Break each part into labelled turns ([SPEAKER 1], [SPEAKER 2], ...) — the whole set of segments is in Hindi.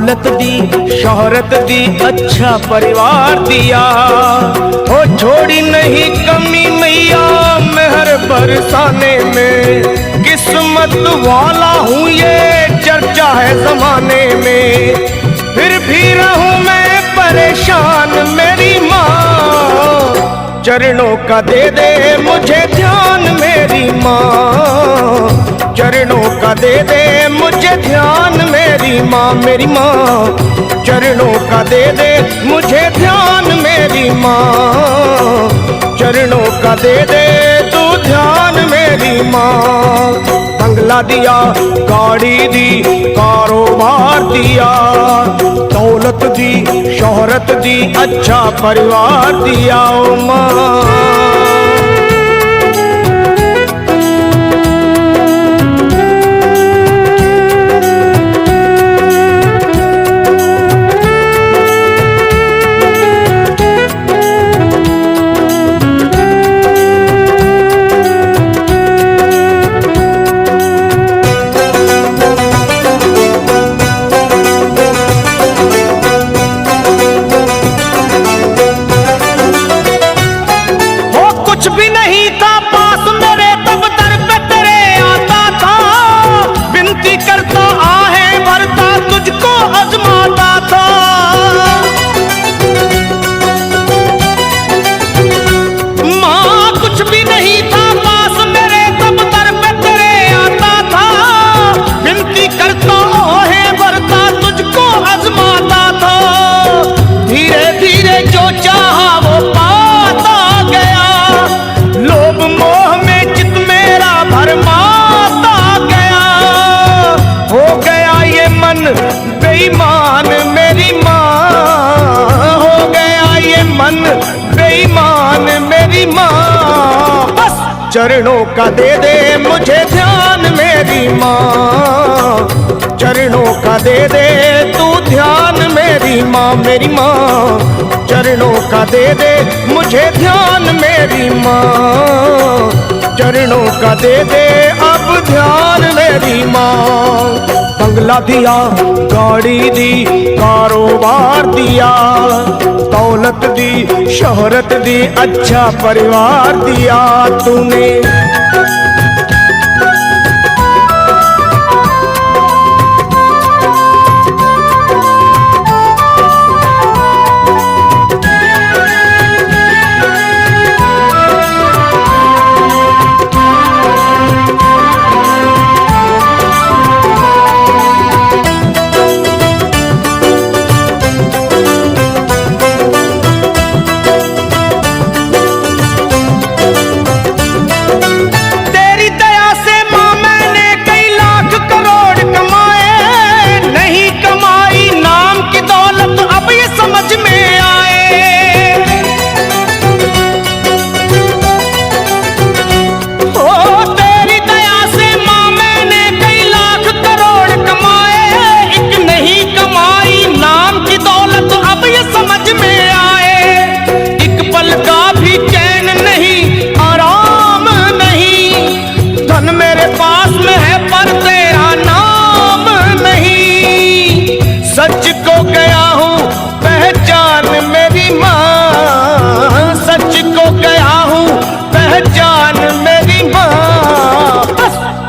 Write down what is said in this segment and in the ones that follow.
[SPEAKER 1] दौलत दी, शोहरत दी, अच्छा परिवार दिया। ओ छोड़ी नहीं कमी मैया मेहर बरसाने में, किस्मत वाला हूँ ये चर्चा है जमाने में। फिर भी रहूं मैं परेशान मेरी माँ, चरणों का दे दे मुझे ध्यान मेरी माँ, चरणों का दे दे मुझे ध्यान मेरी माँ, मेरी माँ चरणों का दे दे मुझे ध्यान मेरी माँ, चरणों का दे दे तू ध्यान मेरी माँ। बंगला दिया, गाड़ी दी, कारोबार दिया, दौलत दी, शोहरत दी, अच्छा परिवार दिया ओ माँ। बेईमान मेरी माँ हो गया ये मन, बेईमान मेरी माँ। बस चरणों का दे दे मुझे ध्यान मेरी माँ, चरणों का दे दे तू ध्यान मेरी माँ, मेरी माँ चरणों का दे दे मुझे ध्यान मेरी माँ, चरणों का दे दे अब ध्यान मेरी माँ। बंगला दिया, गाड़ी दी, कारोबार दिया, दौलत दी, शोहरत दी, अच्छा परिवार दिया तूने।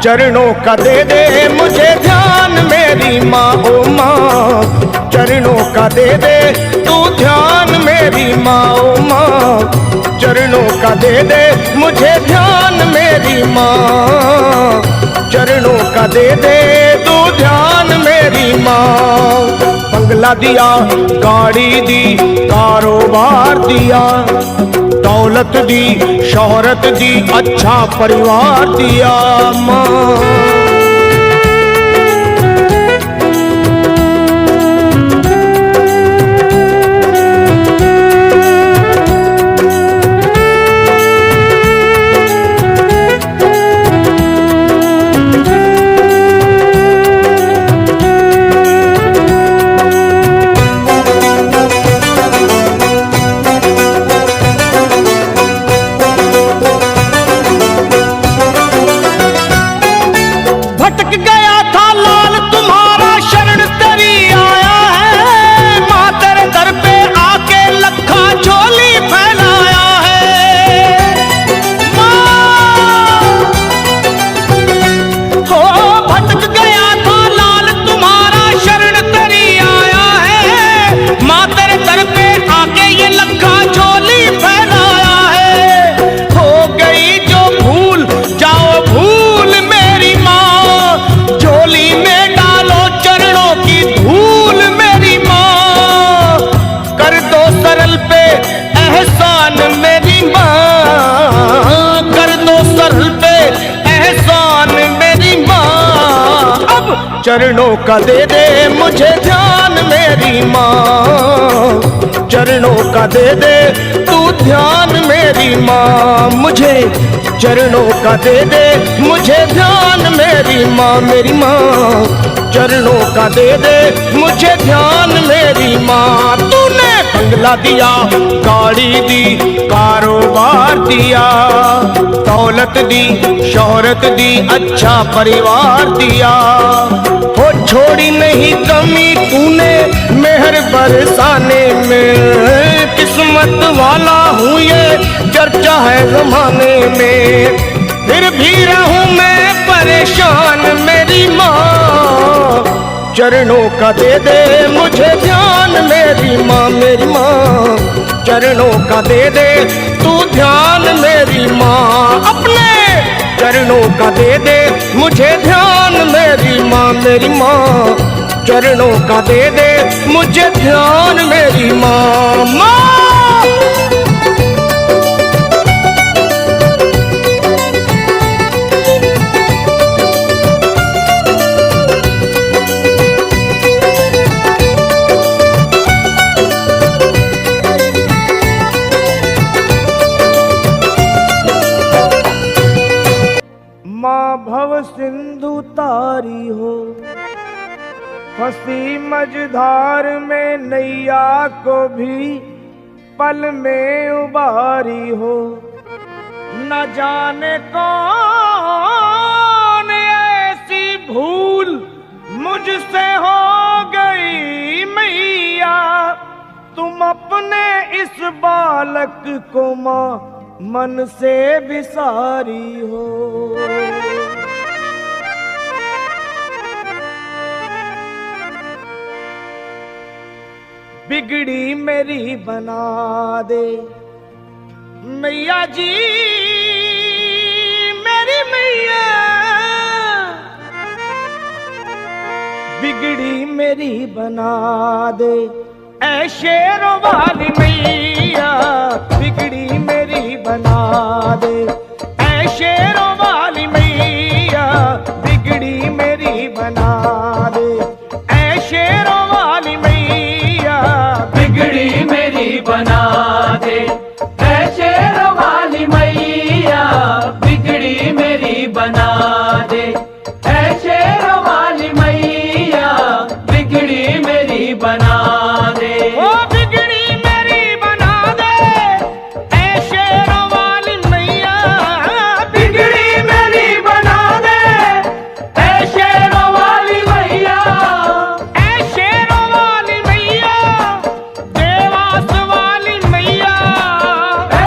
[SPEAKER 1] चरणों का दे दे मुझे ध्यान मेरी माँ ओ माँ, चरणों का दे दे तू ध्यान मेरी माँ ओ माँ, चरणों का दे दे मुझे ध्यान मेरी माँ, चरणों का दे दे तू ध्यान मेरी माँ। बंगला दिया, गाड़ी दी, कारोबार दिया, दौलत दी, शोहरत दी, अच्छा परिवार दिया माँ। चरणों का दे दे मुझे ध्यान मेरी माँ, चरणों का दे दे तू ध्यान मेरी माँ, मुझे चरणों का दे दे मुझे ध्यान मेरी माँ, मेरी माँ चरणों का दे दे मुझे ध्यान मेरी माँ। तूने बंगला दिया, गाड़ी दी, कारोबार दिया, दौलत दी, शोहरत दी, अच्छा परिवार दिया, हो छोड़ी नहीं कमी तूने मेहर बरसाने में। किस्मत वाला हूँ ये चर्चा है जमाने में, फिर भी रहूं मैं परेशान मेरी माँ, चरणों का दे दे मुझे ध्यान मेरी माँ, मेरी माँ चरणों का दे दे तू ध्यान मेरी माँ, अपने चरणों का दे दे मुझे ध्यान मेरी माँ, मेरी माँ चरणों का दे दे मुझे ध्यान मेरी माँ, माँ। माँ भव सिंधु तारी हो, फंसी मझधार में नैया को भी पल में उबारी हो। न जाने कौन ऐसी भूल मुझसे हो गई मैया, तुम अपने इस बालक को माँ मन से बिसारी हो। बिगड़ी मेरी बना दे मैया जी, मेरी मैया बिगड़ी मेरी बना दे ऐ शेरों वाली मैया, बिगड़ी मेरी बना दे ऐ शेरों वाली